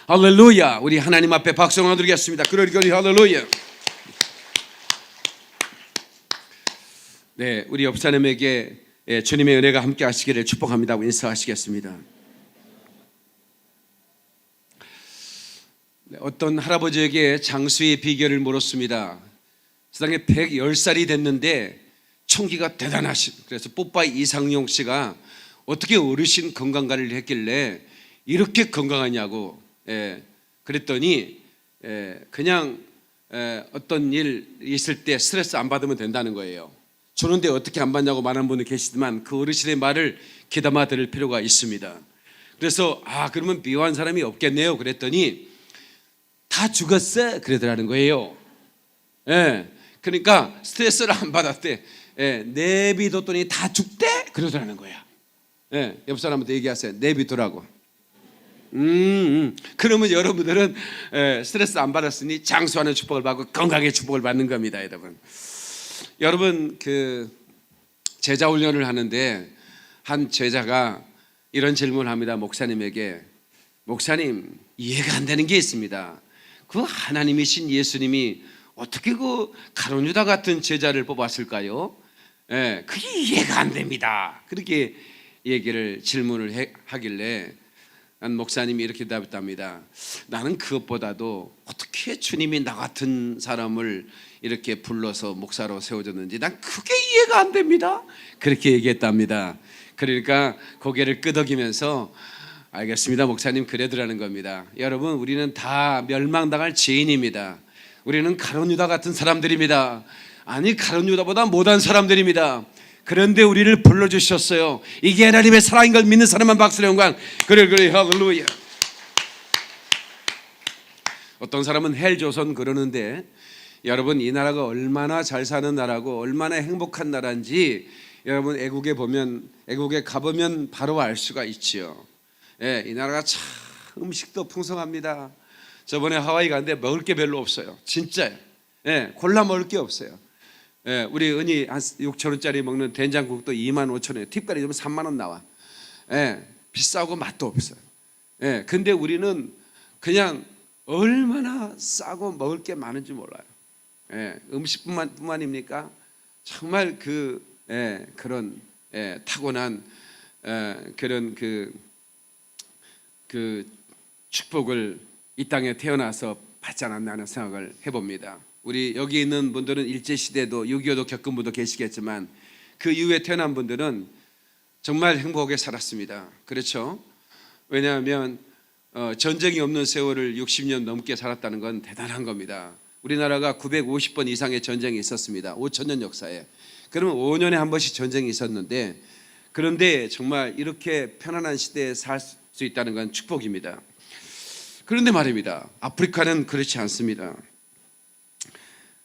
할렐루야. 우리 하나님 앞에 박수 한번 드리겠습니다. 그러리 할렐루야. 네, 우리 옆사람에게 주님의 은혜가 함께 하시기를 축복합니다 하고 인사하시겠습니다. 어떤 할아버지에게 장수의 비결을 물었습니다. 세상에 110살이 됐는데 총기가 대단하신, 그래서 뽀빠이 이상용 씨가 어떻게 어르신 건강관리를 했길래 이렇게 건강하냐고 그랬더니 그냥 어떤 일 있을 때 스트레스 안 받으면 된다는 거예요. 주는데 어떻게 안 받냐고 말하는 분이 계시지만 그 어르신의 말을 귀담아 들을 필요가 있습니다. 그래서 그러면 비호한 사람이 없겠네요 그랬더니 다 죽었어 그러더라는 거예요. 그러니까 스트레스를 안 받았대. 내비뒀더니 다 죽대 그러더라는 거야. 옆 사람한테 얘기하세요. 내비두라고. 그러면 여러분들은 스트레스 안 받았으니 장수하는 축복을 받고 건강의 축복을 받는 겁니다. 여러분 그 제자 훈련을 하는데 한 제자가 이런 질문을 합니다. 목사님에게. 목사님, 이해가 안 되는 게 있습니다. 그 하나님이신 예수님이 어떻게 그 가룟 유다 같은 제자를 뽑았을까요? 그게 이해가 안 됩니다. 그렇게 질문을 하길래 한 목사님이 이렇게 답했답니다. 나는 그것보다도 어떻게 주님이 나 같은 사람을 이렇게 불러서 목사로 세워줬는지 난 그게 이해가 안 됩니다. 그렇게 얘기했답니다. 그러니까 고개를 끄덕이면서 알겠습니다 목사님, 그래도라는 겁니다. 여러분, 우리는 다 멸망당할 죄인입니다. 우리는 가룟 유다 같은 사람들입니다. 아니, 가룟 유다보다 못한 사람들입니다. 그런데 우리를 불러주셨어요. 이게 하나님의 사랑인 걸 믿는 사람만 박수를 영광. 그래 할렐루야. 어떤 사람은 헬조선 그러는데 여러분, 이 나라가 얼마나 잘 사는 나라고 얼마나 행복한 나라인지 여러분 애국에 가보면 바로 알 수가 있지요. 이 나라가 참 음식도 풍성합니다. 저번에 하와이 갔는데 먹을 게 별로 없어요. 진짜요. 골라 먹을 게 없어요. 우리 은희 한 6,000원짜리 먹는 된장국도 25,000원, 팁까지 좀 3만 원 나와. 비싸고 맛도 없어요. 근데 우리는 그냥 얼마나 싸고 먹을 게 많은지 몰라요. 음식뿐만입니까? 정말 그런 타고난 그런 그 축복을 이 땅에 태어나서 받지 않았나 하는 생각을 해봅니다. 우리 여기 있는 분들은 일제시대도 6.25도 겪은 분도 계시겠지만 그 이후에 태어난 분들은 정말 행복하게 살았습니다. 그렇죠? 왜냐하면 전쟁이 없는 세월을 60년 넘게 살았다는 건 대단한 겁니다. 우리나라가 950번 이상의 전쟁이 있었습니다. 5,000년 역사에. 그러면 5년에 한 번씩 전쟁이 있었는데, 그런데 정말 이렇게 편안한 시대에 살 수 있다는 건 축복입니다. 그런데 말입니다, 아프리카는 그렇지 않습니다.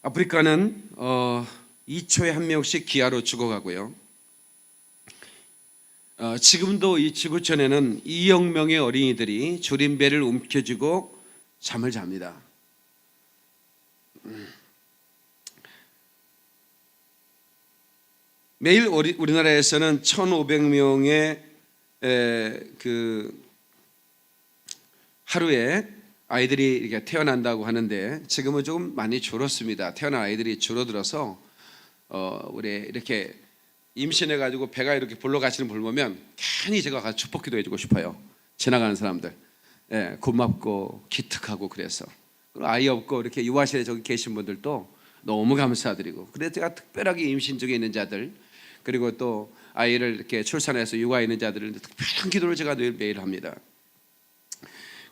아프리카는 2초에 한 명씩 기아로 죽어가고요. 지금도 이 지구촌에는 2억 명의 어린이들이 조림배를 움켜쥐고 잠을 잡니다. 매일 우리나라에서는 1,500명의 하루에 아이들이 이렇게 태어난다고 하는데 지금은 조금 많이 줄었습니다. 태어난 아이들이 줄어들어서 우리 이렇게 임신해 가지고 배가 이렇게 불러 가시는 분 보면 괜히 제가 가서 축복 기도해주고 싶어요. 지나가는 사람들 고맙고 기특하고 그래서. 그리고 아이 없고 이렇게 유아실에 저기 계신 분들도 너무 감사드리고, 그래서 제가 특별하게 임신 중에 있는 자들, 그리고 또 아이를 이렇게 출산해서 육아에 있는 자들을 특별한 기도를 제가 매일 합니다.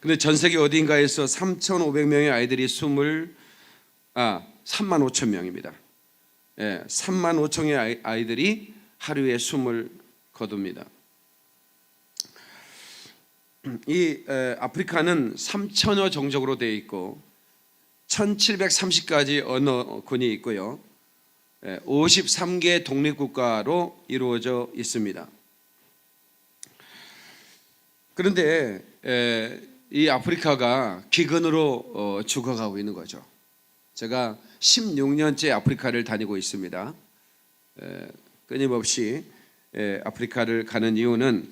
근데 전 세계 어딘가에서 3,500명의 아이들이 3만 5천 명입니다. 3만 5천의 아이들이 하루에 숨을 거둡니다. 이 아프리카는 3천여 종족으로 되어 있고 1730가지 언어군이 있고요. 53개 독립국가로 이루어져 있습니다. 그런데 이 아프리카가 기근으로 죽어가고 있는 거죠. 제가 16년째 아프리카를 다니고 있습니다. 끊임없이 아프리카를 가는 이유는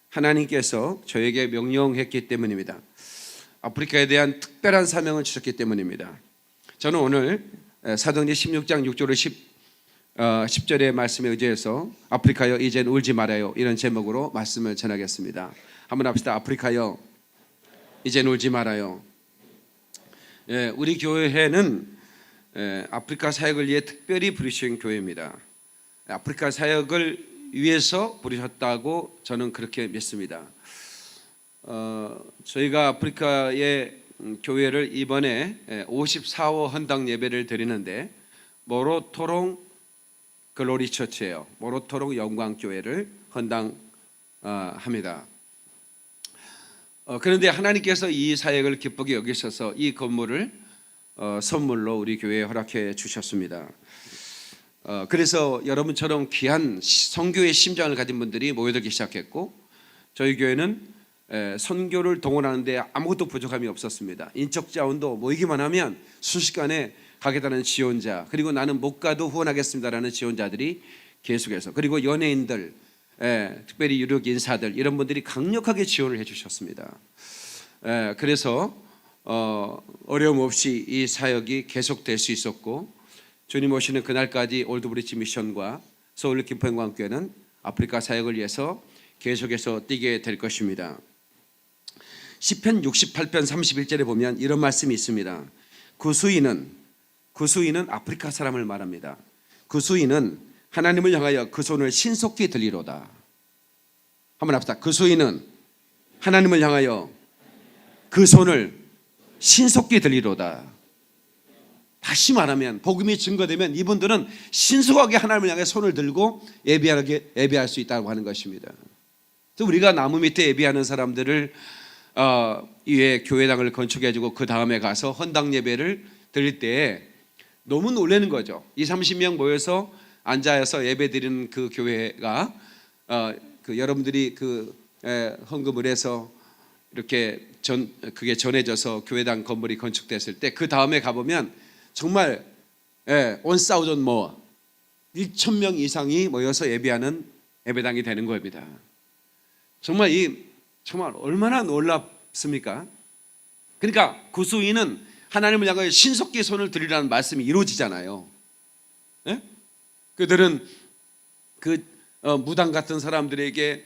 하나님께서 저에게 명령했기 때문입니다. 아프리카에 대한 특별한 사명을 주셨기 때문입니다. 저는 오늘 사도행전 16장 6절로 10절의 말씀에 의지해서 아프리카여 이젠 울지 말아요, 이런 제목으로 말씀을 전하겠습니다. 한번 합시다. 아프리카여 이젠 울지 말아요. 우리 교회는 아프리카 사역을 위해 특별히 부르신 교회입니다. 아프리카 사역을 위해서 부르셨다고 저는 그렇게 믿습니다. 저희가 아프리카의 교회를 이번에 54호 헌당 예배를 드리는데 모로토롱 글로리 처치예요. 모로토롱 영광교회를 헌당합니다. 그런데 하나님께서 이 사역을 기쁘게 여기셔서 이 건물을 선물로 우리 교회에 허락해 주셨습니다. 그래서 여러분처럼 귀한 선교의 심장을 가진 분들이 모여들기 시작했고, 저희 교회는 선교를 동원하는데 아무것도 부족함이 없었습니다. 인적 자원도 모이기만 하면 순식간에 가겠다는 지원자, 그리고 나는 못 가도 후원하겠습니다라는 지원자들이 계속해서, 그리고 연예인들, 특별히 유력 인사들, 이런 분들이 강력하게 지원을 해주셨습니다. 그래서 어려움 없이 이 사역이 계속될 수 있었고, 주님 오시는 그날까지 올드브리지 미션과 서울 김포영광교회는 아프리카 사역을 위해서 계속해서 뛰게 될 것입니다. 시편 68편 31절에 보면 이런 말씀이 있습니다. 구수인은 아프리카 사람을 말합니다. 구수인은 하나님을 향하여 그 손을 신속히 들리로다. 한번 합시다. 구수인은 하나님을 향하여 그 손을 신속히 들리로다. 다시 말하면 복음이 증거되면 이분들은 신속하게 하나님을 향해 손을 들고 예배할 수 있다고 하는 것입니다. 우리가 나무 밑에 예배하는 사람들을 위에 교회당을 건축해주고 그 다음에 가서 헌당 예배를 드릴 때 너무 놀라는 거죠. 20-30명 모여서 앉아서 예배 드리는 그 교회가 여러분들이 헌금을 해서 이렇게 그게 전해져서 교회당 건물이 건축됐을 때 그 다음에 가보면 정말 1,000 more 1,000명 이상이 모여서 예배하는 예배당이 되는 겁니다. 정말 얼마나 놀랍습니까? 그러니까 구수인은 하나님을 향하여 신속히 손을 들이라는 말씀이 이루어지잖아요. 그들은 무당 같은 사람들에게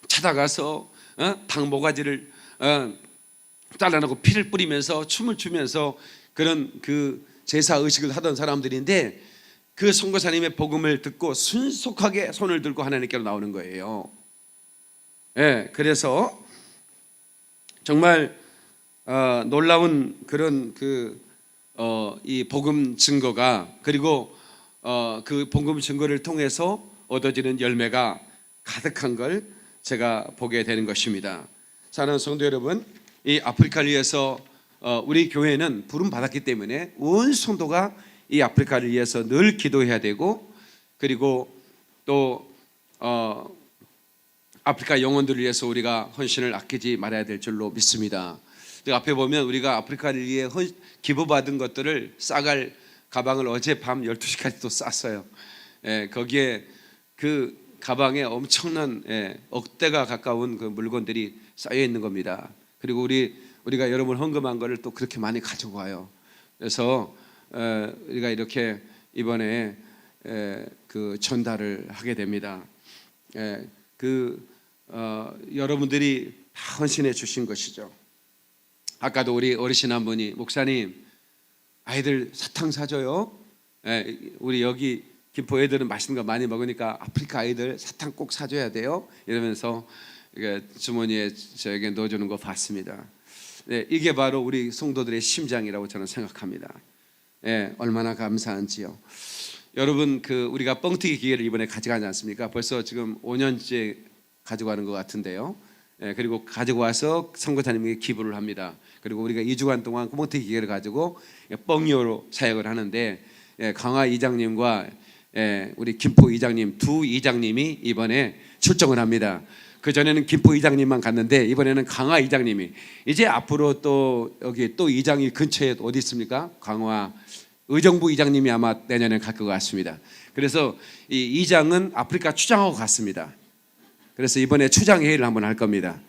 찾아가서 닭모가지를 잘라내고 피를 뿌리면서 춤을 추면서 그런 제사 의식을 하던 사람들인데, 그 선교사님의 복음을 듣고 순속하게 손을 들고 하나님께로 나오는 거예요. 그래서 정말 놀라운 그런 이 복음 증거가, 그리고 그 복음 증거를 통해서 얻어지는 열매가 가득한 걸 제가 보게 되는 것입니다. 사랑하는 성도 여러분, 이 아프리카를 위해서 우리 교회는 부름 받았기 때문에 온 성도가 이 아프리카를 위해서 늘 기도해야 되고, 그리고 또 아프리카 영혼들을 위해서 우리가 헌신을 아끼지 말아야 될 줄로 믿습니다. 앞에 보면 우리가 아프리카를 위해 기부받은 것들을 싸갈 가방을 어젯밤 12시까지 또 쌌어요. 거기에 그 가방에 엄청난 억대가 가까운 그 물건들이 쌓여 있는 겁니다. 그리고 우리가 여러분 헌금한 거를 또 그렇게 많이 가지고 와요. 그래서 우리가 이렇게 이번에 그 전달을 하게 됩니다. 여러분들이 다 헌신해 주신 것이죠. 아까도 우리 어르신 한 분이, 목사님 아이들 사탕 사줘요. 우리 여기 김포 애들은 맛있는 거 많이 먹으니까 아프리카 아이들 사탕 꼭 사줘야 돼요, 이러면서 주머니에 저에게 넣어주는 거 봤습니다. 이게 바로 우리 성도들의 심장이라고 저는 생각합니다. 얼마나 감사한지요. 여러분, 우리가 뻥튀기 기계를 이번에 가져가지 않습니까? 벌써 지금 5년째 가져가는 것 같은데요. 그리고 가지고 와서 선교사님에게 기부를 합니다. 그리고 우리가 2주간 동안 뻥튀기 기계를 가지고 뻥이어로 사역을 하는데, 강화 이장님과 우리 김포 이장님, 두 이장님이 이번에 출정을 합니다. 그전에는 김포 이장님만 갔는데 이번에는 강화 이장님이, 이제 앞으로 또 여기 또 이장이 근처에 어디 있습니까? 강화 의정부 이장님이 아마 내년에 갈 것 같습니다. 그래서 이 이장은 아프리카 출장하고 갔습니다. 그래서 이번에 출장 회의를 한번 할 겁니다.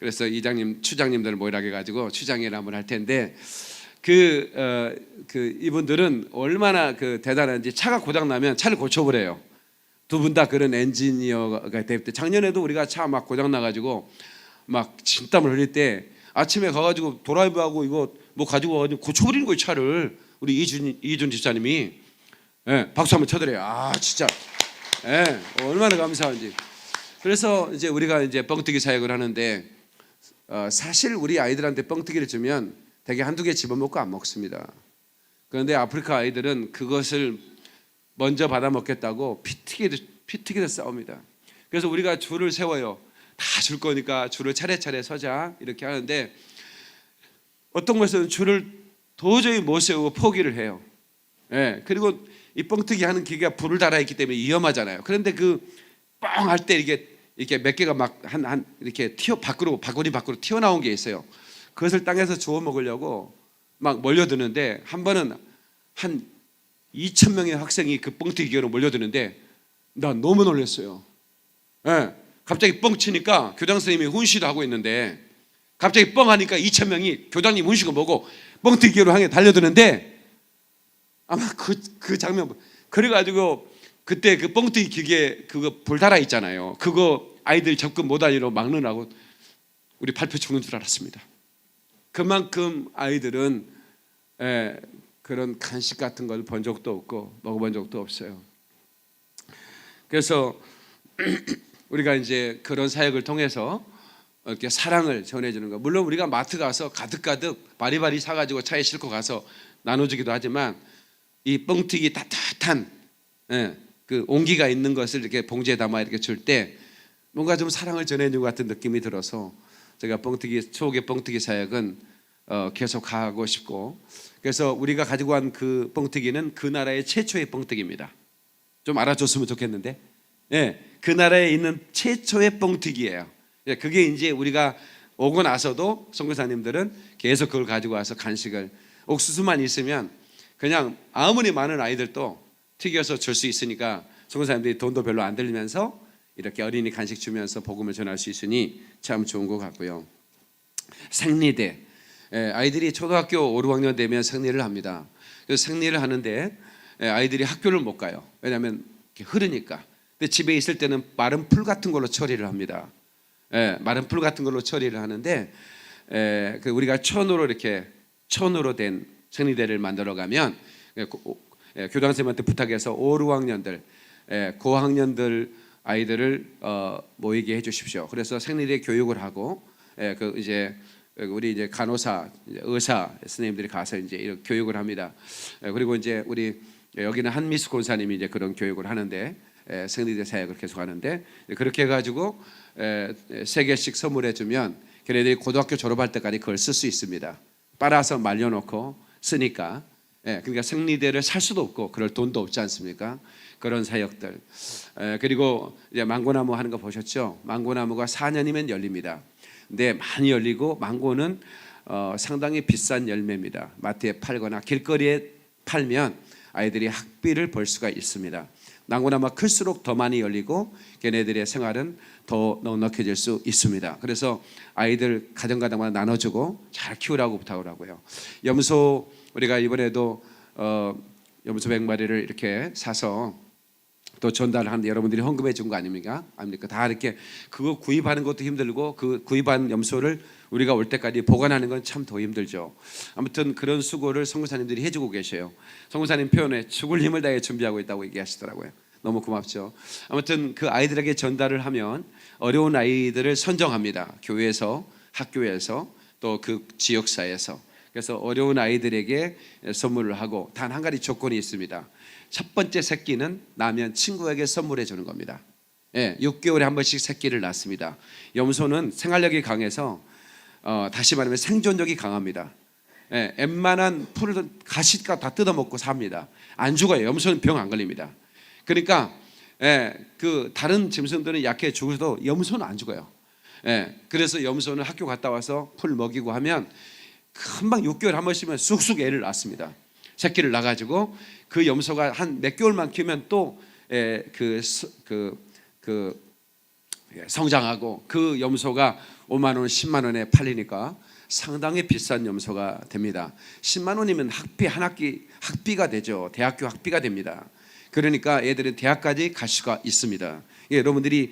그래서 이장님, 추장님들 모이라 해가지고 추장회를 한번 할 텐데 이분들은 얼마나 대단한지 차가 고장 나면 차를 고쳐버려요. 두 분 다 그런 엔지니어가 될 때 작년에도 우리가 차 막 고장 나가지고 막 진땀을 흘릴 때 아침에 가가지고 드라이브하고 이거 뭐 가지고 와가지고 고쳐버리는 거예요 차를. 우리 이준 집사님이 박수 한번 쳐드려요. 아 진짜 얼마나 감사한지. 그래서 이제 우리가 이제 뻥튀기 사역을 하는데 사실 우리 아이들한테 뻥튀기를 주면 되게 한두 개 집어먹고 안 먹습니다. 그런데 아프리카 아이들은 그것을 먼저 받아 먹겠다고 피튀기듯 싸웁니다. 그래서 우리가 줄을 세워요. 다 줄 거니까 줄을 차례차례 서자 이렇게 하는데 어떤 곳에서는 줄을 도저히 못 세우고 포기를 해요. 그리고 이 뻥튀기 하는 기계가 불을 달아 있기 때문에 위험하잖아요. 그런데 그 뻥 할 때 이렇게 몇 개가 막 이렇게 바구니 밖으로 튀어나온 게 있어요. 그것을 땅에서 주워 먹으려고 막 몰려드는데 한 번은 한 2,000명의 학생이 그 뻥튀기 기계로 몰려드는데 나 너무 놀랐어요. 갑자기 뻥 치니까 교장 선생님이 훈시도 하고 있는데 갑자기 뻥 하니까 2,000명이 교장님 훈시고 뭐고 뻥튀기 기계로 향해 달려드는데 아마 그 장면 그래가지고 그때 그 뻥튀기 기계 그거 불 달아 있잖아요. 그거 아이들 접근 못하도록 막느라고 우리 발표 죽는 줄 알았습니다. 그만큼 아이들은 그런 간식 같은 걸 본 적도 없고 먹어본 적도 없어요. 그래서 우리가 이제 그런 사역을 통해서 이렇게 사랑을 전해주는 거. 물론 우리가 마트 가서 가득가득 바리바리 사가지고 차에 싣고 가서 나눠주기도 하지만 이 뻥튀기 따뜻한 그 온기가 있는 것을 이렇게 봉지에 담아 이렇게 줄 때 뭔가 좀 사랑을 전해주는 것 같은 느낌이 들어서 제가 추억의 뻥튀기 사역은 계속 하고 싶고 그래서 우리가 가지고 간 그 뻥튀기는 그 나라의 최초의 뻥튀기입니다. 좀 알아줬으면 좋겠는데 그 나라에 있는 최초의 뻥튀기예요. 그게 이제 우리가 오고 나서도 선교사님들은 계속 그걸 가지고 와서 간식을 옥수수만 있으면 그냥 아무리 많은 아이들도 튀겨서 줄 수 있으니까 선교사님들이 돈도 별로 안 들면서 이렇게 어린이 간식 주면서 복음을 전할 수 있으니 참 좋은 것 같고요. 생리대 아이들이 초등학교 5, 6학년 되면 생리를 합니다. 그래서 생리를 하는데 아이들이 학교를 못 가요. 왜냐하면 흐르니까. 근데 집에 있을 때는 마른 풀 같은 걸로 처리를 합니다. 마른 풀 같은 걸로 처리를 하는데 우리가 천으로 된 생리대를 만들어 가면 교장선생님한테 부탁해서 5, 6학년들 고학년들 아이들을 모이게 해주십시오. 그래서 생리대 교육을 하고 우리 이제 간호사, 의사 선생님들이 가서 이제 이렇게 교육을 합니다. 그리고 이제 우리 여기는 한미수 권사님이 이제 그런 교육을 하는데 생리대 사역을 계속하는데 그렇게 해가지고 3개씩 선물해 주면 걔네들이 고등학교 졸업할 때까지 그걸 쓸 수 있습니다. 빨아서 말려놓고 쓰니까. 그러니까 생리대를 살 수도 없고 그럴 돈도 없지 않습니까? 그런 사역들. 그리고 이제 망고나무 하는 거 보셨죠? 망고나무가 4년이면 열립니다. 근데 많이 열리고 망고는 상당히 비싼 열매입니다. 마트에 팔거나 길거리에 팔면 아이들이 학비를 벌 수가 있습니다. 망고나무가 클수록 더 많이 열리고 걔네들의 생활은 더 넉넉해질 수 있습니다. 그래서 아이들 가정마다 나눠주고 잘 키우라고 부탁을 하고요. 염소 우리가 이번에도 염소 100마리를 이렇게 사서 또 전달하는데 여러분들이 헌금해 준 거 아닙니까? 다 이렇게 그거 구입하는 것도 힘들고 그 구입한 염소를 우리가 올 때까지 보관하는 건 참 더 힘들죠. 아무튼 그런 수고를 선교사님들이 해주고 계셔요. 선교사님 표현에 죽을 힘을 다해 준비하고 있다고 얘기하시더라고요. 너무 고맙죠. 아무튼 그 아이들에게 전달을 하면 어려운 아이들을 선정합니다. 교회에서, 학교에서, 또 그 지역사회에서. 그래서 어려운 아이들에게 선물을 하고 단 한 가지 조건이 있습니다. 첫 번째 새끼는 나면 친구에게 선물해 주는 겁니다. 6개월에 한 번씩 새끼를 낳습니다. 염소는 생활력이 강해서 다시 말하면 생존력이 강합니다. 웬만한 풀을 가시가 다 뜯어먹고 삽니다. 안 죽어요. 염소는 병 안 걸립니다. 그러니까 그 다른 짐승들은 약해 죽어도 염소는 안 죽어요. 그래서 염소는 학교 갔다 와서 풀 먹이고 하면 금방 6개월 한 번씩은 쑥쑥 애를 낳습니다. 새끼를 낳아가지고 그 염소가 한 몇 개월만 키우면 또 성장하고 그 염소가 5만 원, 10만 원에 팔리니까 상당히 비싼 염소가 됩니다. 10만 원이면 학비 한 학기 학비가 되죠. 대학교 학비가 됩니다. 그러니까 애들은 대학까지 갈 수가 있습니다. 여러분들이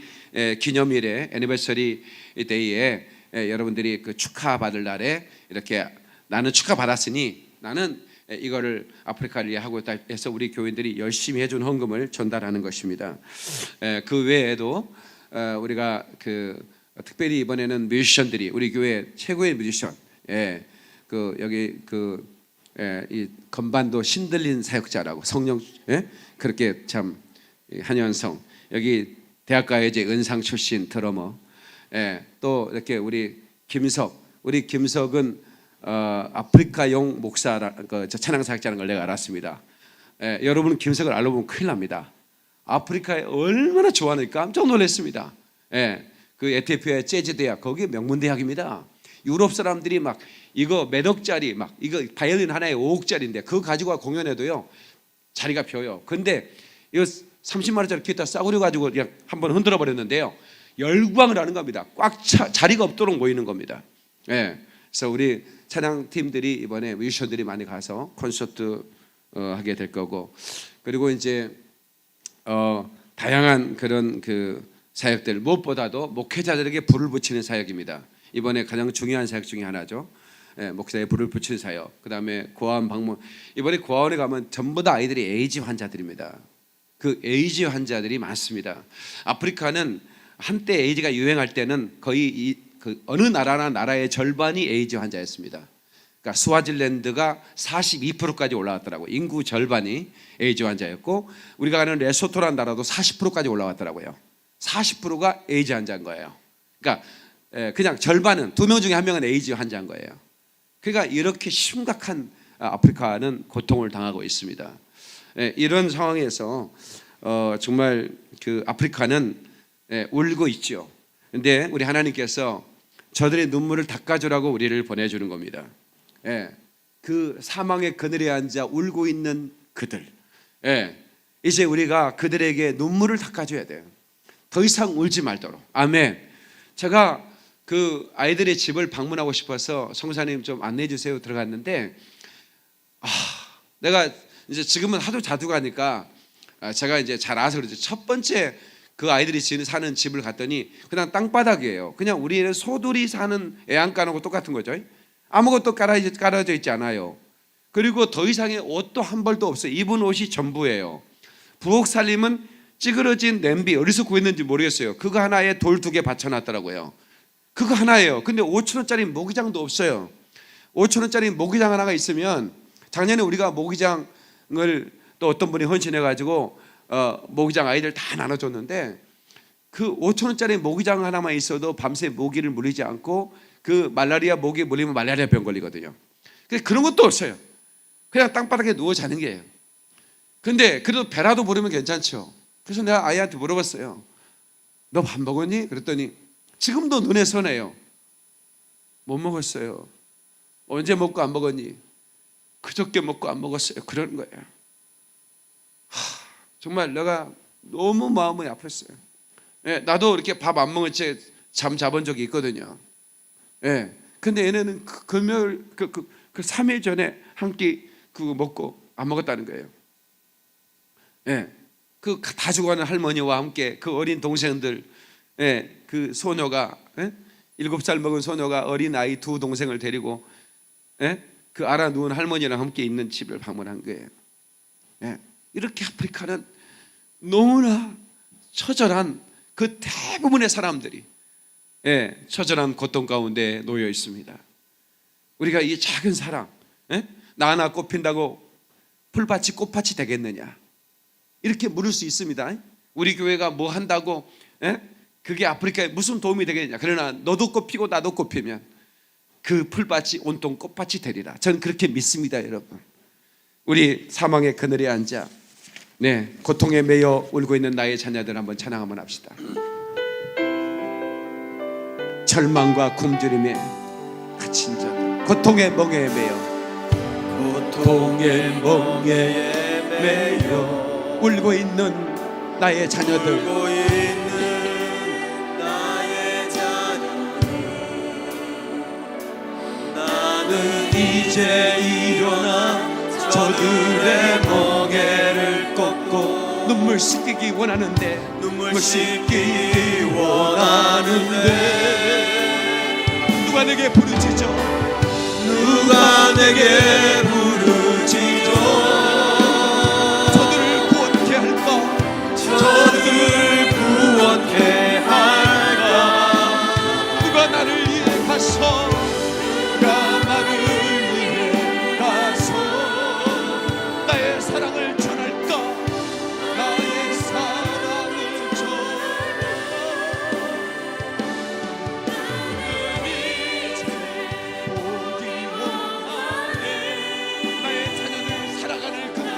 기념일에 애니버서리 데이에 여러분들이 그 축하받을 날에 이렇게 나는 축하받았으니 나는 이거를 아프리카를 위하고 해서 우리 교인들이 열심히 해준 헌금을 전달하는 것입니다. 그 외에도 우리가 특별히 이번에는 뮤지션들이 우리 교회 최고의 뮤지션, 그 여기 이 건반도 신들린 사역자라고 성령, 그렇게 참 한현성, 여기 대학가요제 은상 출신 드러머, 또 이렇게 우리 김석은 아프리카용 목사, 찬양 사역자라는 걸 내가 알았습니다. 여러분 김석을 알고 보면 큰일 납니다. 아프리카에 얼마나 좋아하니까 깜짝 놀랐습니다. 그 에티오피아 재즈 대학, 거기 명문 대학입니다. 유럽 사람들이 막 이거 몇 억짜리, 막 이거 바이올린 하나에 5억짜리인데 그거 가지고 공연해도요 자리가 비어요. 근데 이거 30만 원짜리 기타 싸구려 가지고 그냥 한번 흔들어 버렸는데요, 열광을 하는 겁니다. 꽉 차 자리가 없도록 모이는 겁니다. 그래서 우리 찬양 팀들이 이번에 뮤지션들이 많이 가서 콘서트 하게 될 거고, 그리고 이제 다양한 그런 그 사역들, 무엇보다도 목회자들에게 불을 붙이는 사역입니다. 이번에 가장 중요한 사역 중에 하나죠. 목사에 불을 붙이는 사역. 그 다음에 고아원 방문. 이번에 고아원에 가면 전부 다 아이들이 에이즈 환자들입니다. 그 에이즈 환자들이 많습니다. 아프리카는 한때 에이즈가 유행할 때는 거의 그 어느 나라나 나라의 절반이 에이즈 환자였습니다. 그러니까 스와질랜드가 42%까지 올라왔더라고요. 인구 절반이 에이즈 환자였고, 우리가 가는 레소토라는 나라도 40%까지 올라왔더라고요. 40%가 에이즈 환자인 거예요. 그러니까 그냥 절반은, 2명 중에 1명은 에이즈 환자인 거예요. 그러니까 이렇게 심각한 아프리카는 고통을 당하고 있습니다. 이런 상황에서 정말 그 아프리카는 울고 있죠. 근데 우리 하나님께서 저들의 눈물을 닦아주라고 우리를 보내주는 겁니다. 그 사망의 그늘에 앉아 울고 있는 그들, 이제 우리가 그들에게 눈물을 닦아줘야 돼요. 더 이상 울지 말도록. 아멘. 제가 그 아이들의 집을 방문하고 싶어서 성사님 좀 안내해 주세요 들어갔는데, 내가 이제 지금은 하도 자주 가니까 제가 이제 잘 알아서 그러죠. 첫 번째 그 아이들이 사는 집을 갔더니 그냥 땅바닥이에요. 그냥 우리는 소들이 사는 애안가하고 똑같은 거죠. 아무것도 깔아져 있지 않아요. 그리고 더 이상의 옷도 한 벌도 없어요. 입은 옷이 전부예요. 부엌 살림은 찌그러진 냄비, 어디서 구했는지 모르겠어요. 그거 하나에 돌 2개 받쳐놨더라고요. 그거 하나예요. 근데 5,000원짜리 모기장도 없어요. 5,000원짜리 모기장 하나가 있으면, 작년에 우리가 모기장을 또 어떤 분이 헌신해가지고 모기장 아이들 다 나눠줬는데, 그 5,000원짜리 모기장 하나만 있어도 밤새 모기를 물리지 않고, 그 말라리아 모기 물리면 말라리아 병 걸리거든요. 그런 것도 없어요. 그냥 땅바닥에 누워 자는 게예요. 근데 그래도 배라도 부르면 괜찮죠. 그래서 내가 아이한테 물어봤어요. 너 밥 먹었니? 그랬더니 지금도 눈에 선해요. 못 먹었어요. 언제 먹고 안 먹었니? 그저께 먹고 안 먹었어요. 그러는 거예요. 정말 내가 너무 마음이 아팠어요. 나도 이렇게 밥 안 먹은 채 잠 자본 적이 있거든요. 근데 얘네는 금요일 그 3일 전에 한 끼 그거 먹고 안 먹었다는 거예요. 그 다 죽어가는 할머니와 함께 그 어린 동생들, 그 소녀가 7살 먹은 소녀가 어린 아이 2 동생을 데리고 그 알아 누운 할머니랑 함께 있는 집을 방문한 거예요. 이렇게 아프리카는 너무나 처절한, 그 대부분의 사람들이 처절한 고통 가운데 놓여 있습니다. 우리가 이 작은 사람, 나 하나 꽃핀다고 풀밭이 꽃밭이 되겠느냐, 이렇게 물을 수 있습니다. 우리 교회가 뭐 한다고 그게 아프리카에 무슨 도움이 되겠냐. 그러나 너도 꽃피고 나도 꽃피면 그 풀밭이 온통 꽃밭이 되리라. 저는 그렇게 믿습니다. 여러분, 우리 사망의 그늘에 앉아 고통에 매여 울고 있는 나의 자녀들 한번 찬양 한번 합시다. 절망과 굶주림에 갇힌 자들, 고통의 멍에에 매여, 고통의 멍에에 매여 울고 있는 나의 자녀들, 이제 일어나 저들의 멍에를 꺾고 눈물 씻기기 원하는데 눈물 씻기기 원하는데 누가 내게 부르짖어 누가 내게 부르짖어 저들을 구원케 할까 저들을 구원케 할까 누가 나를 위해 가서 누가 나를 위해 가서 나의 사랑을 전할까 나의 사랑을 전할까 이제 보기 원하네 나의 자녀들 살아가는 그날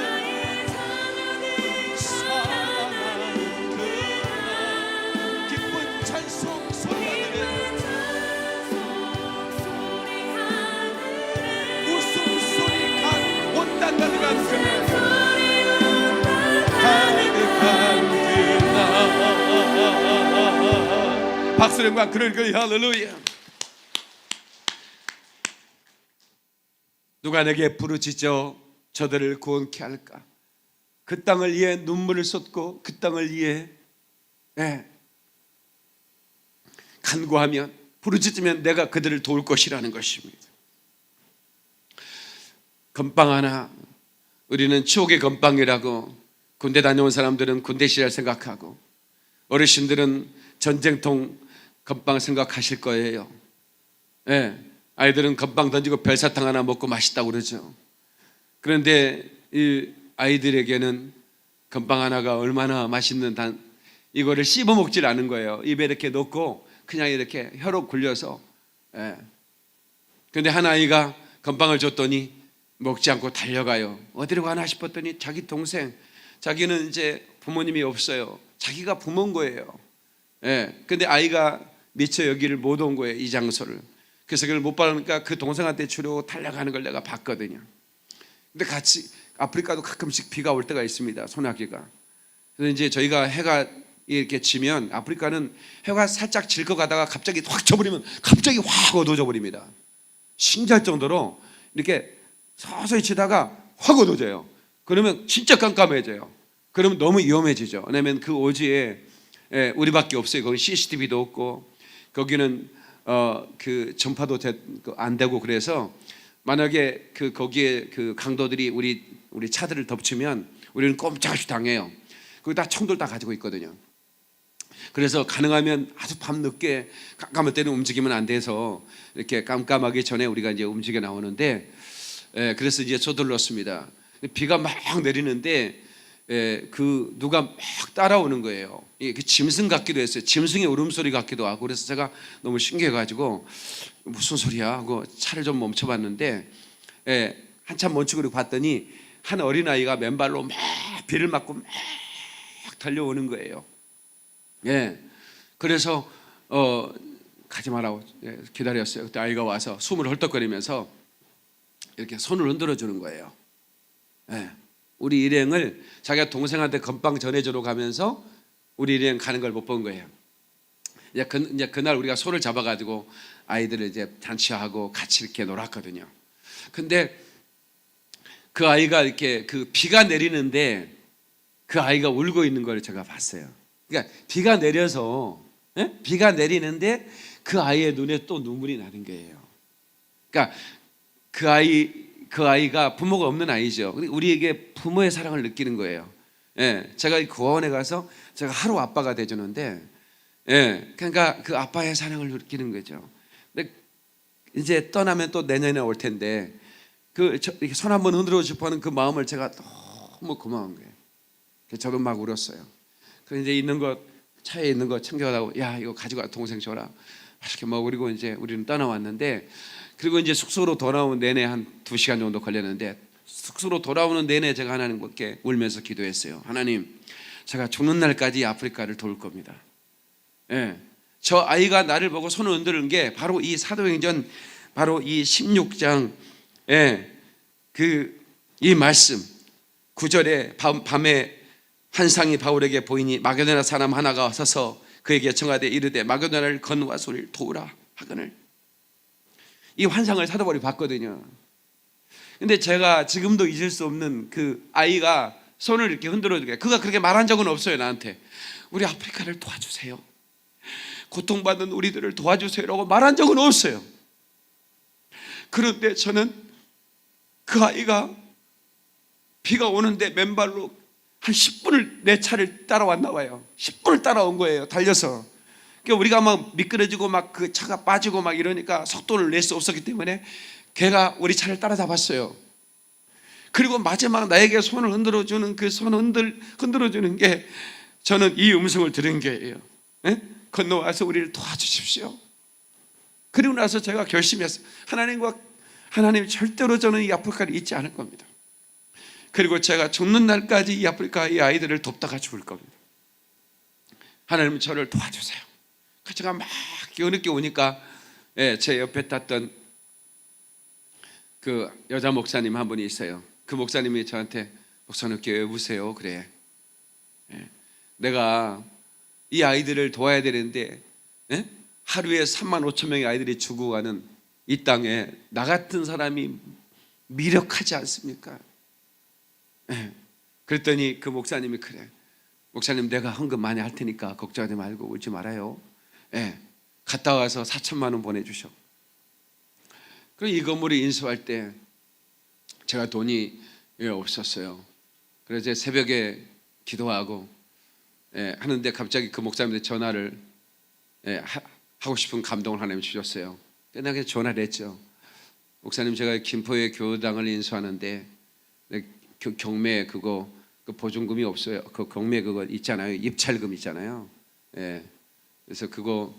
사랑하는 그날 기쁜 찬송 소리가 들려 웃음소리 온 땅 가득한 그날 박수령과 그럴 거야. 할렐루야. 누가 내게 부르짖어 저들을 구원케 할까 그 땅을 위해 눈물을 쏟고 그 땅을 위해 간구하면 부르짖으면 내가 그들을 도울 것이라는 것입니다. 건빵 하나 우리는 추억의 건빵이라고 군대 다녀온 사람들은 군대 시절 생각하고 어르신들은 전쟁통 건빵 생각하실 거예요. 아이들은 건빵 던지고 별사탕 하나 먹고 맛있다고 그러죠. 그런데 이 아이들에게는 건빵 하나가 얼마나 맛있는 이거를 씹어 먹질 않은 거예요. 입에 이렇게 넣고 그냥 이렇게 혀로 굴려서. 그런데 한 아이가 건빵을 줬더니 먹지 않고 달려가요. 어디로 가나 싶었더니 자기 동생, 자기는 이제 부모님이 없어요. 자기가 부모인 거예요. 근데 아이가 미처 여기를 못 온 거예요, 이 장소를. 그래서 그걸 못 받으니까 그 동생한테 주려고 달려가는 걸 내가 봤거든요. 근데 같이 아프리카도 가끔씩 비가 올 때가 있습니다, 소나기가. 그래서 이제 저희가 해가 이렇게 지면 아프리카는 해가 살짝 질 것 가다가 갑자기 확 져버리면 갑자기 확 어두워져 버립니다. 신기할 정도로 이렇게 서서히 치다가 확 어두워져요. 그러면 진짜 깜깜해져요. 그러면 너무 위험해지죠. 왜냐하면 그 오지에 우리밖에 없어요. 거기 CCTV도 없고 거기는 그 전파도 안 되고 그래서 만약에 거기에 그 강도들이 우리 차들을 덮치면 우리는 꼼짝없이 당해요. 거기다 총들 다 가지고 있거든요. 그래서 가능하면 아주 밤늦게 깜깜할 때는 움직이면 안 돼서 이렇게 깜깜하기 전에 우리가 이제 움직여 나오는데 그래서 이제 서둘렀습니다. 비가 막 내리는데 그 누가 막 따라오는 거예요. 그 짐승 같기도 했어요. 짐승의 울음소리 같기도 하고. 그래서 제가 너무 신기해가지고 무슨 소리야 하고 차를 좀 멈춰봤는데 한참 멈추고 봤더니 한 어린아이가 맨발로 막 비를 맞고 막 달려오는 거예요. 그래서 가지 말라고 기다렸어요. 그때 아이가 와서 숨을 헐떡거리면서 이렇게 손을 흔들어 주는 거예요. 우리 일행을 자기가 동생한테 건빵 전해주러 가면서 우리 일행 가는 걸 못 본 거예요. 이제 그날 우리가 소를 잡아가지고 아이들을 이제 잔치하고 같이 이렇게 놀았거든요. 근데 그 아이가 이렇게 그 비가 내리는데 그 아이가 울고 있는 걸 제가 봤어요. 그러니까 비가 내려서 비가 내리는데 그 아이의 눈에 또 눈물이 나는 거예요. 그러니까 그 아이가 부모가 없는 아이죠. 우리에게 부모의 사랑을 느끼는 거예요. 제가 고아원에 가서 제가 하루 아빠가 돼주는데, 그러니까 그 아빠의 사랑을 느끼는 거죠. 근데 이제 떠나면 또 내년에 올 텐데, 이렇게 손 한번 흔들어 싶어하는 그 마음을 제가 너무 고마운 거예요. 저도 막 울었어요. 그래서 이제 차에 있는 거 챙겨가고, 야 이거 가지고 와 동생 줘라. 맛있게 먹으리고 이제 우리는 떠나왔는데. 그리고 이제 숙소로 돌아오는 내내 한 2시간 정도 걸렸는데 숙소로 돌아오는 내내 제가 하나님께 울면서 기도했어요. 하나님, 제가 죽는 날까지 아프리카를 도울 겁니다. 저 아이가 나를 보고 손을 흔드는 게 바로 이 사도행전 바로 이 16장 이 말씀 9절에 밤에 환상이 바울에게 보이니 마게도나 사람 하나가 서서 그에게 청하되 이르되 마게도나를 건너와서 우리를 도우라 하거늘. 이 환상을 사도 바울이 봤거든요. 근데 제가 지금도 잊을 수 없는 그 아이가 손을 이렇게 흔들어주게, 그가 그렇게 말한 적은 없어요. 나한테 우리 아프리카를 도와주세요, 고통받는 우리들을 도와주세요라고 말한 적은 없어요. 그런데 저는 그 아이가 비가 오는데 맨발로 한 10분을 내 차를 따라왔나 봐요. 10분을 따라온 거예요, 달려서. 그러니까 우리가 막 미끄러지고 막 그 차가 빠지고 막 이러니까 속도를 낼 수 없었기 때문에 걔가 우리 차를 따라잡았어요. 그리고 마지막 나에게 손을 흔들어주는 그 손 흔들어주는 게 저는 이 음성을 들은 거예요. 예? 건너와서 우리를 도와주십시오. 그리고 나서 제가 결심했어요. 하나님 절대로 저는 이 아프리카를 잊지 않을 겁니다. 그리고 제가 죽는 날까지 이 아프리카 이 아이들을 돕다가 죽을 겁니다. 하나님 저를 도와주세요. 그 제가 막 어렵게 오니까 제 옆에 탔던 그 여자 목사님 한 분이 있어요. 그 목사님이 저한테 목사님 교회 오세요. 그래. 내가 이 아이들을 도와야 되는데 하루에 3만 5천 명의 아이들이 죽어가는 이 땅에 나 같은 사람이 미력하지 않습니까? 그랬더니 그 목사님이 그래, 목사님 내가 헌금 많이 할 테니까 걱정하지 말고 울지 말아요. 갔다 와서 4천만 원 보내주셔. 그리고 이 건물을 인수할 때 제가 돈이 없었어요. 그래서 제 새벽에 기도하고 하는데 갑자기 그 목사님한테 전화를 하고 싶은 감동을 하나님 주셨어요. 내가 그냥 전화를 했죠. 목사님 제가 김포에 교당을 인수하는데 경매 그거 그 보증금이 없어요. 그 경매 그거 있잖아요. 입찰금 있잖아요. 그래서 그거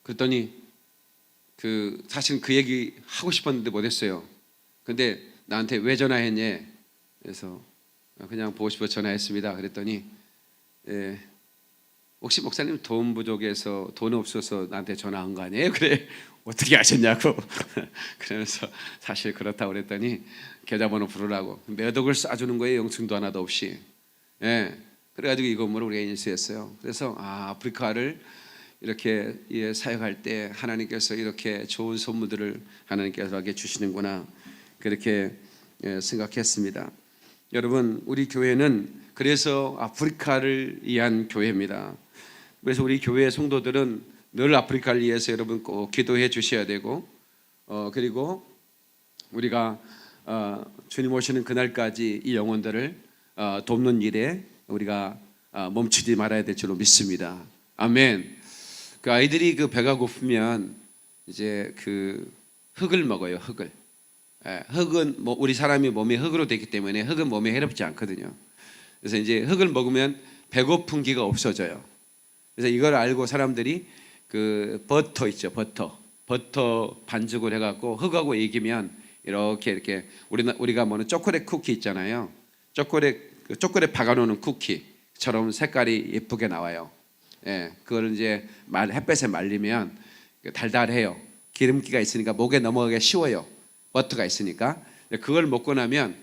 그랬더니 그 사실 그 얘기 하고 싶었는데 못했어요. 근데 나한테 왜 전화했냐? 그래서 그냥 보고 싶어 전화했습니다. 그랬더니 혹시 목사님 돈 부족해서 돈 없어서 나한테 전화한 거 아니에요? 그래. 어떻게 아셨냐고. 그러면서 사실 그렇다고 그랬더니 계좌번호 부르라고 몇 억을 쏴주는 거예요. 영층도 하나도 없이. 그래가지고 이 건물을 우리가 인수했어요. 그래서 아프리카를 이렇게 사역할 때 하나님께서 이렇게 좋은 선물들을 하나님께서 주시는구나, 그렇게 생각했습니다. 여러분, 우리 교회는 그래서 아프리카를 위한 교회입니다. 그래서 우리 교회 성도들은 늘 아프리카를 위해서 여러분 꼭 기도해 주셔야 되고, 그리고 우리가 주님 오시는 그날까지 이 영혼들을 돕는 일에 우리가 멈추지 말아야 될 줄로 믿습니다. 아멘. 그 아이들이 그 배가 고프면 이제 그 흙을 먹어요. 흙을. 흙은 뭐 우리 사람이 몸이 흙으로 되기 때문에 흙은 몸에 해롭지 않거든요. 그래서 이제 흙을 먹으면 배고픈 기가 없어져요. 그래서 이걸 알고 사람들이 그 버터 있죠. 버터 반죽을 해갖고 흙하고 이기면 이렇게 우리가 먹는 초콜릿 쿠키 있잖아요. 초콜릿 박아놓는 쿠키처럼 색깔이 예쁘게 나와요. 그걸 이제 햇볕에 말리면 달달해요. 기름기가 있으니까 목에 넘어가기 쉬워요. 버터가 있으니까. 그걸 먹고 나면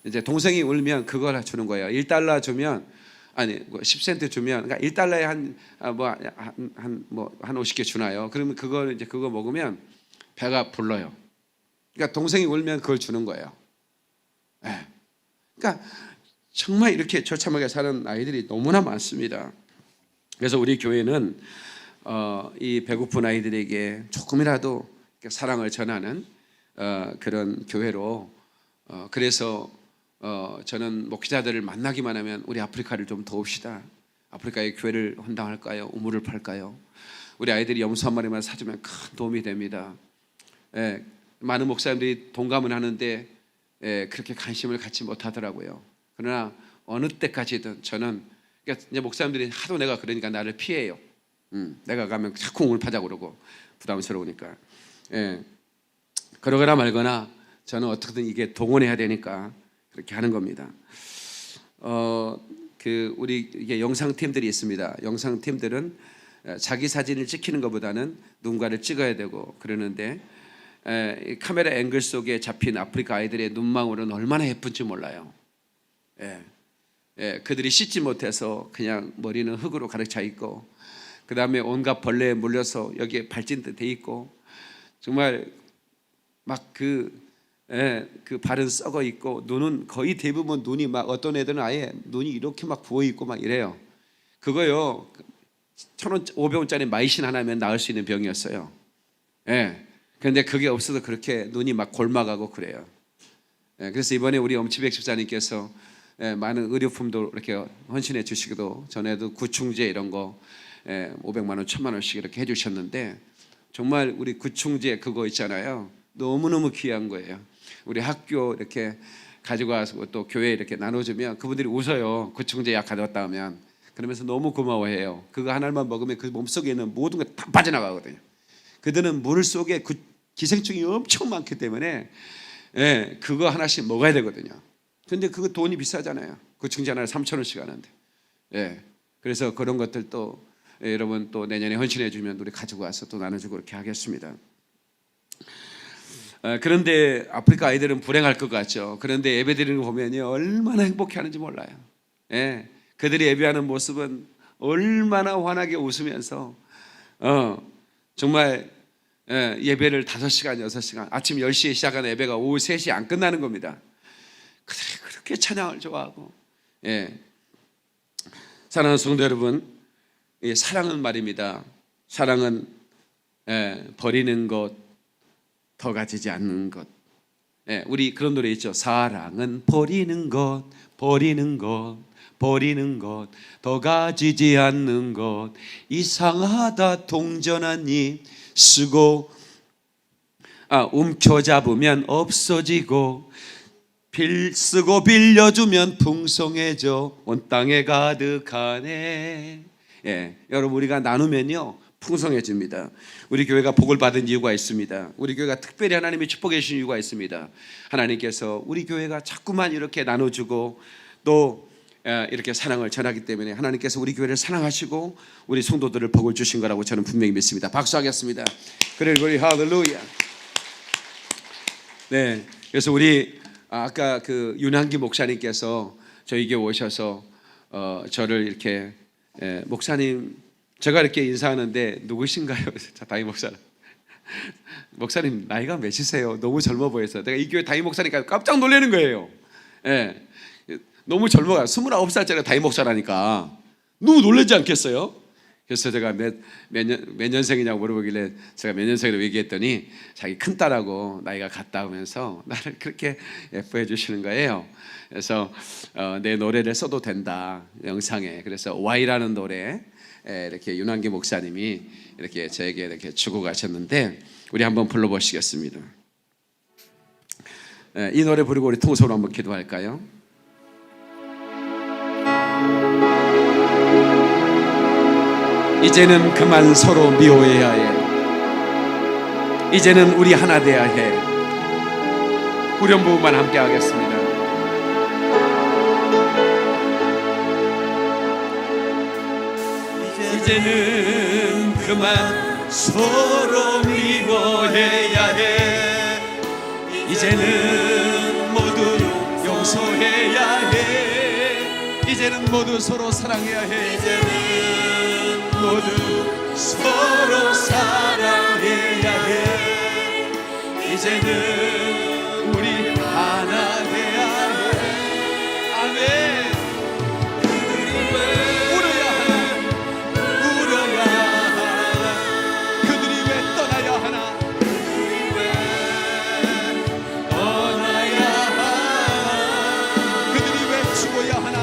이제 동생이 울면 그걸 주는 거예요. 1달러 주면, 아니 10센트 주면, 그러니까 1달러에 한 50개 주나요? 그러면 그걸 이제 그거 먹으면 배가 불러요. 그러니까 동생이 울면 그걸 주는 거예요. 그러니까 정말 이렇게 처참하게 사는 아이들이 너무나 많습니다. 그래서 우리 교회는 이 배고픈 아이들에게 조금이라도 사랑을 전하는 그런 교회로, 그래서 저는 목회자들을 만나기만 하면 우리 아프리카를 좀 도웁시다. 아프리카의 교회를 헌당할까요? 우물을 팔까요? 우리 아이들이 염소 한 마리만 사주면 큰 도움이 됩니다. 많은 목사님들이 동감은 하는데 그렇게 관심을 갖지 못하더라고요. 그러나 어느 때까지든 저는, 그러니까 이제 목사님들이 하도 내가 그러니까 나를 피해요. 내가 가면 자꾸 우물 파자고 그러고 부담스러우니까. 그러거나 말거나 저는 어떻게든 이게 동원해야 되니까 그렇게 하는 겁니다. 우리 이게 영상팀들이 있습니다. 영상팀들은 자기 사진을 찍히는 것보다는 누군가를 찍어야 되고 그러는데, 카메라 앵글 속에 잡힌 아프리카 아이들의 눈망울은 얼마나 예쁜지 몰라요. 그들이 씻지 못해서 그냥 머리는 흙으로 가득 차 있고, 그 다음에 온갖 벌레에 물려서 여기에 발진도 돼 있고, 정말 막 그 발은 썩어 있고 눈은 거의 대부분 눈이 막 어떤 애들은 아예 눈이 이렇게 막 부어 있고 막 이래요. 그거요 1,000원, 500원짜리 마이신 하나면 나을 수 있는 병이었어요. 예. 그런데 그게 없어도 그렇게 눈이 막 골마가고 그래요. 예. 그래서 이번에 우리 엄치백 집사님께서 많은 의료품도 이렇게 헌신해 주시기도 전에도 구충제 이런 거 500만 원, 1,000만 원씩 이렇게 해주셨는데 정말 우리 구충제 그거 있잖아요. 너무너무 귀한 거예요. 우리 학교 이렇게 가지고 와서 또 교회에 이렇게 나눠주면 그분들이 웃어요. 구충제 약 가져왔다 하면. 그러면서 너무 고마워해요. 그거 하나만 먹으면 그 몸속에 있는 모든 게 다 빠져나가거든요. 그들은 물 속에 기생충이 엄청 많기 때문에 그거 하나씩 먹어야 되거든요. 근데 그거 돈이 비싸잖아요. 구충제 하나에 3,000원씩 하는데. 그래서 그런 것들 또 여러분 또 내년에 헌신해 주면 우리 가지고 와서 또 나눠주고 그렇게 하겠습니다. 그런데 아프리카 아이들은 불행할 것 같죠. 그런데 예배 드리는 거 보면요 얼마나 행복해하는지 몰라요. 그들이 예배하는 모습은 얼마나 환하게 웃으면서 정말 예배를 5시간, 6시간 아침 10시에 시작하는 예배가 오후 3시에 안 끝나는 겁니다. 그들이 그렇게 찬양을 좋아하고 사랑하는 성도 여러분, 사랑은 말입니다. 사랑은 버리는 것, 더 가지지 않는 것. 우리 그런 노래 있죠. 사랑은 버리는 것, 버리는 것, 버리는 것, 더 가지지 않는 것. 이상하다 동전 한 입 쓰고 움켜잡으면 없어지고 쓰고 빌려주면 풍성해져 온 땅에 가득하네. 여러분 우리가 나누면요 풍성해집니다. 우리 교회가 복을 받은 이유가 있습니다. 우리 교회가 특별히 하나님의 축복해 주신 이유가 있습니다. 하나님께서 우리 교회가 자꾸만 이렇게 나눠주고 또 이렇게 사랑을 전하기 때문에 하나님께서 우리 교회를 사랑하시고 우리 성도들을 복을 주신 거라고 저는 분명히 믿습니다. 박수하겠습니다. 그래 할렐루야. 네, 그래서 우리 아까 그 윤한기 목사님께서 저희 교회 오셔서 저를 이렇게 목사님 제가 이렇게 인사하는데 누구신가요? 담임 목사님. 목사님 나이가 몇이세요? 너무 젊어 보여서 내가 이 교회 담임 목사니까 깜짝 놀라는 거예요. 너무 젊어요. 29살짜리 담임 목사라니까 너무 놀라지 않겠어요? 그래서 제가 몇 년생이냐고 물어보길래 제가 몇 년생이라고 얘기했더니 자기 큰딸하고 나이가 같다 하면서 나를 그렇게 예뻐해 주시는 거예요. 그래서 내 노래를 써도 된다 영상에. 그래서 Y라는 노래 이렇게 윤한기 목사님이 이렇게 저에게 이렇게 주고 가셨는데 우리 한번 불러보시겠습니다. 이 노래 부르고 우리 통성으로 한번 기도할까요? 이제는 그만 서로 미워해야 해. 이제는 우리 하나 돼야 해. 후렴 부분만 함께 하겠습니다. 이제는 그만 서로 미워해야 해. 이제는 모두 용서해야 해. 이제는 모두 서로 사랑해야 해. 이제는 모두 서로 사랑해야 해. 이제는 우리 하나 돼야 해. 아멘. 그들이 왜 울어야 하나? 울어야 하나? 그들이 왜 떠나야 하나? 그들이 왜 떠나야 하나? 그들이 왜 죽어야 하나?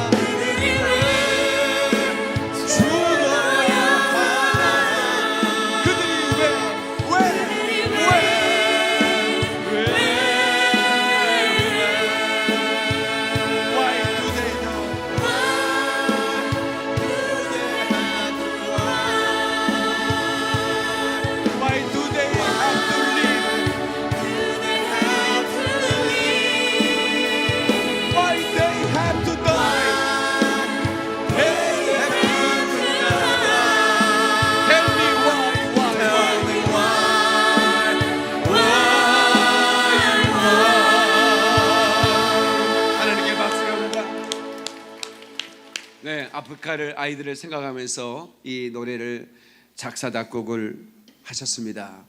아프리카를 아이들을 생각하면서 이 노래를 작사 작곡을 하셨습니다.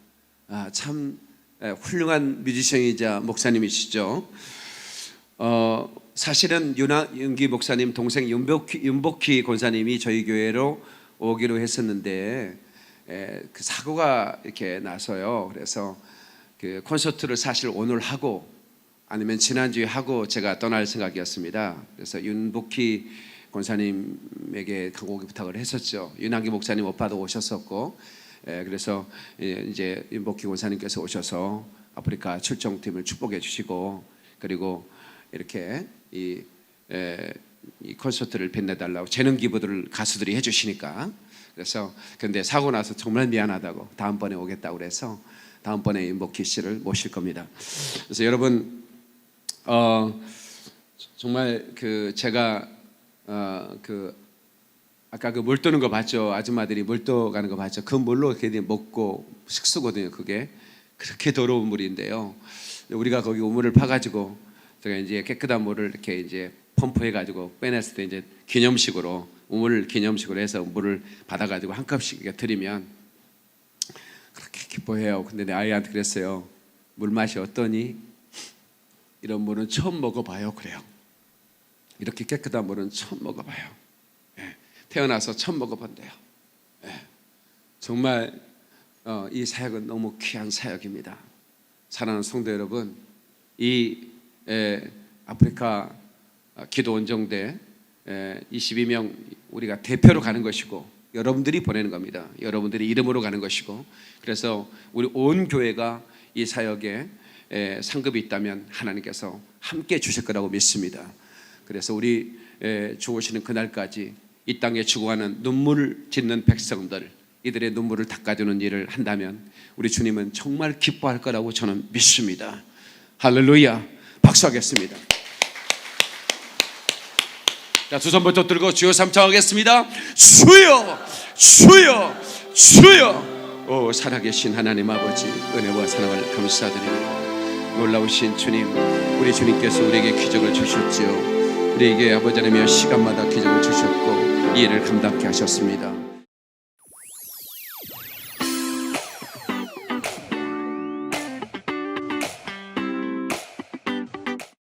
참 훌륭한 뮤지션이자 목사님이시죠. 사실은 윤기 목사님 동생 윤복희 권사님이 저희 교회로 오기로 했었는데 그 사고가 이렇게 나서요. 그래서 그 콘서트를 사실 오늘 하고 아니면 지난주에 하고 제가 떠날 생각이었습니다. 그래서 윤복희 권사님에게 강곡 부탁을 했었죠. 윤한기 목사님 오빠도 오셨었고, 그래서 이제 윤복희 권사님께서 오셔서 아프리카 출정팀을 축복해 주시고, 그리고 이렇게 이 콘서트를 빛내달라고 재능 기부들을 가수들이 해주시니까, 그래서 근데 사고 나서 정말 미안하다고 다음번에 오겠다고 그래서 다음번에 윤복희 씨를 모실 겁니다. 그래서 여러분 정말 그 제가 그 아까 그 물 뜨는 거 봤죠? 아줌마들이 물 떠 가는 거 봤죠? 그 물로 걔들이 먹고 식수거든요. 그게 그렇게 더러운 물인데요. 우리가 거기 우물을 파가지고 제가 이제 깨끗한 물을 이렇게 이제 펌프해가지고 빼냈을 때 이제 기념식으로 우물 기념식으로 해서 물을 받아가지고 한 컵씩 이렇게 드리면 그렇게 기뻐해요. 근데 내 아이한테 그랬어요. 물 맛이 어떠니? 이런 물은 처음 먹어봐요. 그래요. 이렇게 깨끗한 물은 처음 먹어봐요. 태어나서 처음 먹어본대요. 정말 이 사역은 너무 귀한 사역입니다. 사랑하는 성도 여러분, 이 아프리카 기도 원정대 22명 우리가 대표로 가는 것이고 여러분들이 보내는 겁니다. 여러분들이 이름으로 가는 것이고, 그래서 우리 온 교회가 이 사역에 상급이 있다면 하나님께서 함께 주실 거라고 믿습니다. 그래서 우리 죽으시는 그날까지 이 땅에 죽어가는 눈물을 짓는 백성들, 이들의 눈물을 닦아주는 일을 한다면 우리 주님은 정말 기뻐할 거라고 저는 믿습니다. 할렐루야. 박수하겠습니다. 자, 두 손부터 들고 주여 삼창하겠습니다. 주여, 주여, 주여. 오 살아계신 하나님 아버지, 은혜와 사랑을 감사드립니다. 놀라우신 주님, 우리 주님께서 우리에게 기적을 주셨지요. 우리에게 아버지 하나님의 시간마다 기적을 주셨고 이 일을 감당케 하셨습니다.